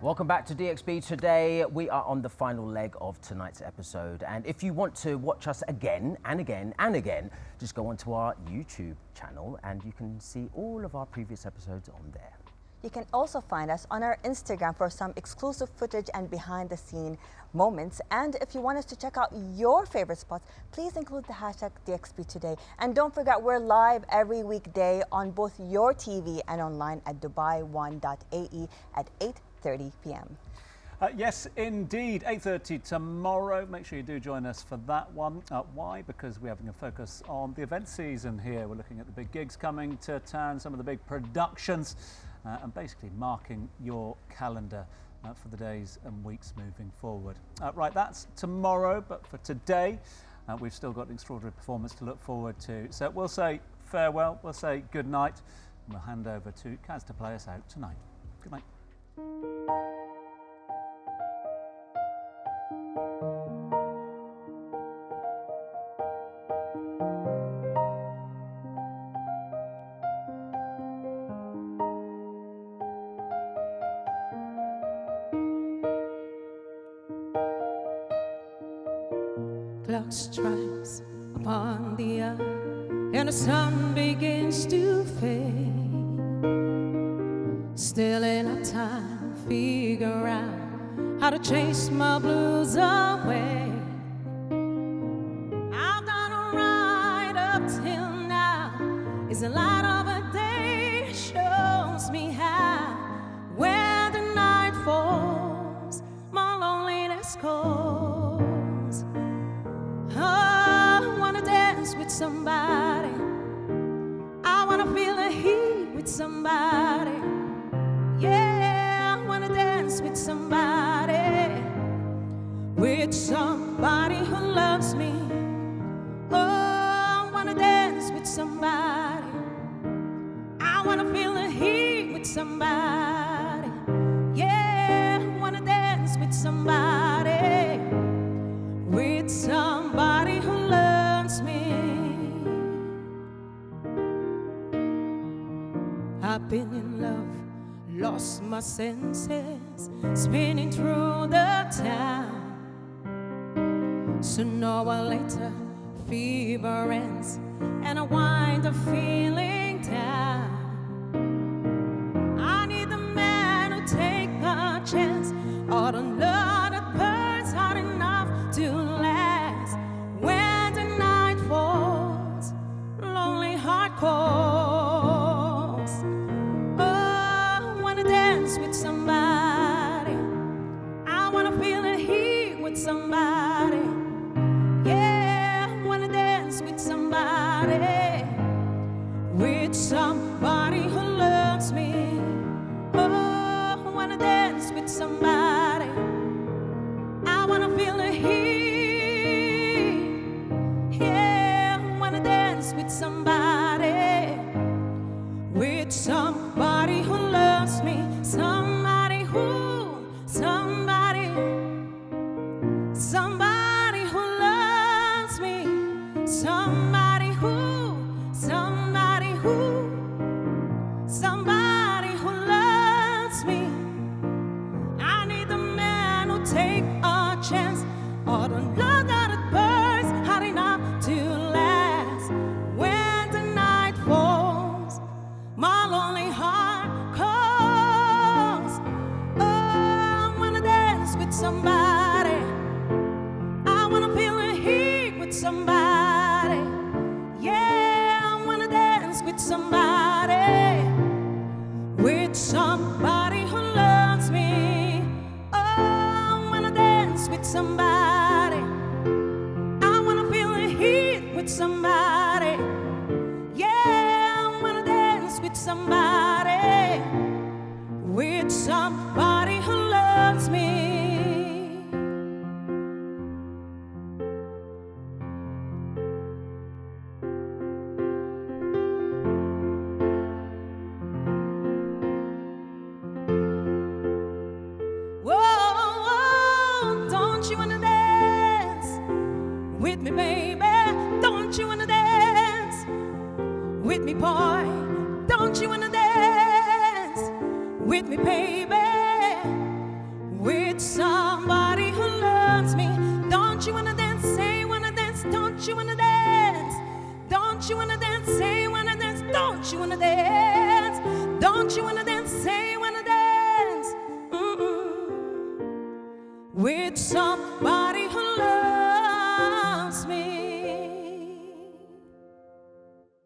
Welcome back to DXB. Today we are on the final leg of tonight's episode, and if you want to watch us again and again and again, just go onto our YouTube channel and you can see all of our previous episodes on there. You can also find us on our Instagram for some exclusive footage and behind-the-scene moments. And if you want us to check out your favorite spots, please include the hashtag DXB today. And don't forget, we're live every weekday on both your TV and online at dubai1.ae at 8:30 p.m. Yes, indeed, 8:30 tomorrow. Make sure you do join us for that one. Why? Because we're having a focus on the event season here. We're looking at the big gigs coming to town, some of the big productions, and basically marking your calendar for the days and weeks moving forward. Right, that's tomorrow, but for today, we've still got an extraordinary performance to look forward to. So we'll say farewell, we'll say good night, and we'll hand over to KAZ to play us out tonight. Good night. Clock strikes upon the hour and the sun begins to fade. Still enough time to figure out how to chase my blues away. I've done right up till now. It's the light of a day shows me how. When the night falls, my loneliness calls. I wanna dance with somebody. I wanna feel the heat with somebody. Yeah, I wanna dance with somebody. With somebody who loves me. Oh, I wanna dance with somebody. I wanna feel the heat with somebody. Yeah, I wanna dance with somebody. With somebody who loves me. I've been in love, lost my senses, spinning through the town. Sooner or later, fever ends, and I wind up feeling down. I need the man who take a chance, or the love that burns hard enough to last. When the night falls, lonely heart calls. Oh, I wanna dance with somebody. I wanna feel the heat with somebody. Yeah, I wanna dance with somebody. With somebody who loves me. Oh, I wanna dance with somebody. I wanna feel the heat. Yeah, I wanna dance with somebody. With somebody who loves me. Somebody who loves me. Somebody who loves me. I need the man who take a chance, or the love that it burns hot enough to last. When the night falls, my lonely heart calls. Oh, I wanna dance with somebody. I wanna feel the heat with somebody. Yeah, I wanna dance with somebody. With somebody who loves me. Oh, I wanna dance with somebody. I wanna feel the heat with somebody. Yeah, I wanna dance with somebody. With somebody who loves me. Whoa, don't you wanna dance with me, baby? Don't you wanna dance with me, boy? Don't you wanna dance with me, baby? Don't you wanna dance? Don't you wanna dance? Say you wanna dance. Don't you wanna dance? Don't you wanna dance? Say you wanna dance. With somebody who loves